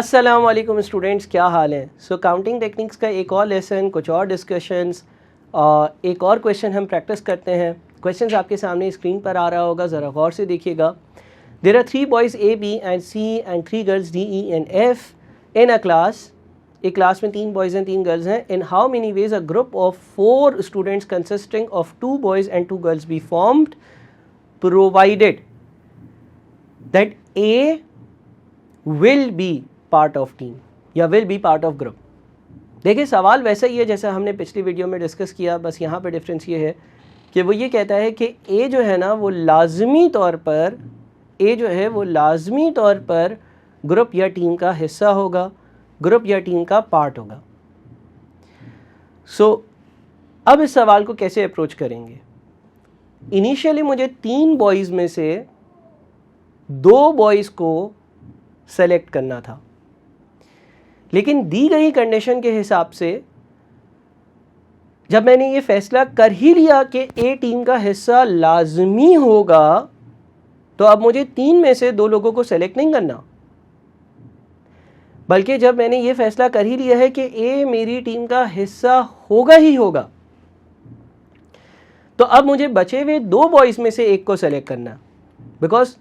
अस्सलाम वालेकुम स्टूडेंट्स, क्या हाल है। सो काउंटिंग टेक्निक्स का एक और लेसन, कुछ और डिस्कशंस और एक और क्वेश्चन हम प्रैक्टिस करते हैं। क्वेश्चंस आपके सामने स्क्रीन पर आ रहा होगा, ज़रा गौर से देखिएगा। There are 3 boys A, B and C and 3 girls D, E and F in a class. एक क्लास में 3 बॉयज़ हैं 3 गर्ल्स हैं। In how many ways a group of 4 students consisting of 2 boys and 2 girls be formed provided that A will be part of team या will be part of group. देखिए सवाल वैसा ही है जैसा हमने पिछली वीडियो में डिस्कस किया, बस यहाँ पे डिफरेंस ये है कि वो ये कहता है कि ए जो है ना वो लाजमी तौर पर ग्रुप या टीम का हिस्सा होगा, ग्रुप या टीम का पार्ट होगा। सो अब इस सवाल को कैसे अप्रोच करेंगे। इनिशियली मुझे 3 बॉयज़ में से 2 बॉयज़ को सेलेक्ट करना था, लेकिन दी गई कंडीशन के हिसाब से जब मैंने ये फैसला कर ही लिया कि ए टीम का हिस्सा लाजमी होगा, तो अब मुझे 3 में से 2 लोगों को सेलेक्ट नहीं करना, बल्कि जब मैंने ये फैसला कर ही लिया है कि ए मेरी टीम का हिस्सा होगा ही होगा, तो अब मुझे बचे हुए 2 बॉयज़ में से एक को सेलेक्ट करना। बिकॉज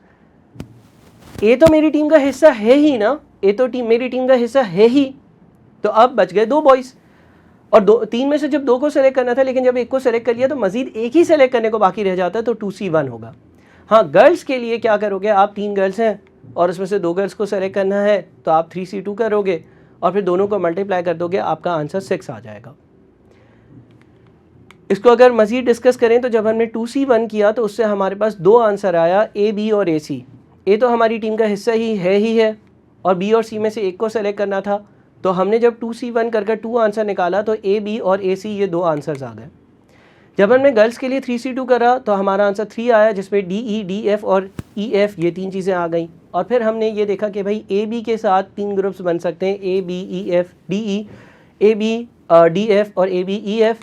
ए तो मेरी टीम का हिस्सा है ही ना, ए तो मेरी टीम का हिस्सा है ही, तो अब बच गए 2 बॉयज़। और 3 में से जब 2 को सेलेक्ट करना था, लेकिन जब एक को सेलेक्ट कर लिया तो मजीद एक ही सेलेक्ट करने को बाकी रह जाता है, तो 2C1 होगा। हाँ, गर्ल्स के लिए क्या करोगे, आप 3 गर्ल्स हैं और उसमें से 2 गर्ल्स को सेलेक्ट करना है, तो आप 3C2 करोगे और फिर दोनों को मल्टीप्लाई कर दोगे, आपका आंसर 6 आ जाएगा। इसको अगर मजीद डिस्कस करें तो जब हमने 2C1 किया तो उससे हमारे पास 2 आंसर आया, A, B और AC। ए तो हमारी टीम का हिस्सा ही है और बी और सी में से एक को सेलेक्ट करना था, तो हमने जब 2C1 कर 2 आंसर निकाला तो ए, बी और AC ये 2 आंसर्स आ गए। जब हमने गर्ल्स के लिए 3C2 करा तो हमारा आंसर 3 आया, जिसमें DE, DF और EF ये 3 चीज़ें आ गई। और फिर हमने ये देखा कि भाई AB के साथ 3 ग्रुप्स बन सकते हैं, AB, EF, DE, AB, DF और AB, EF।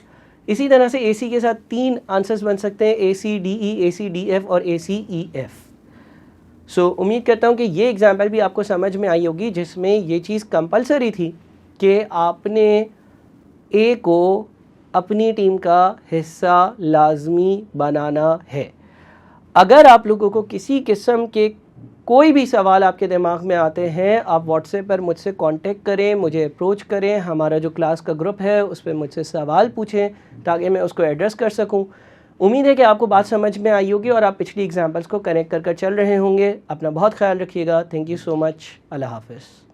इसी तरह से AC के साथ 3 आंसर्स बन सकते हैं, AC, DE, AC, DF और AC, EF। सो उम्मीद करता हूँ कि ये एग्जाम्पल भी आपको समझ में आई होगी, जिसमें ये चीज़ कंपलसरी थी कि आपने ए को अपनी टीम का हिस्सा लाजमी बनाना है। अगर आप लोगों को किसी किस्म के कोई भी सवाल आपके दिमाग में आते हैं, आप व्हाट्सएप पर मुझसे कांटेक्ट करें, मुझे अप्रोच करें, हमारा जो क्लास का ग्रुप है उस पर मुझसे सवाल पूछें ताकि मैं उसको एड्रेस कर सकूं। उम्मीद है कि आपको बात समझ में आई होगी और आप पिछली एग्जाम्पल्स को कनेक्ट कर चल रहे होंगे। अपना बहुत ख्याल रखिएगा। Thank you so much. अल्लाह हाफ़िज़।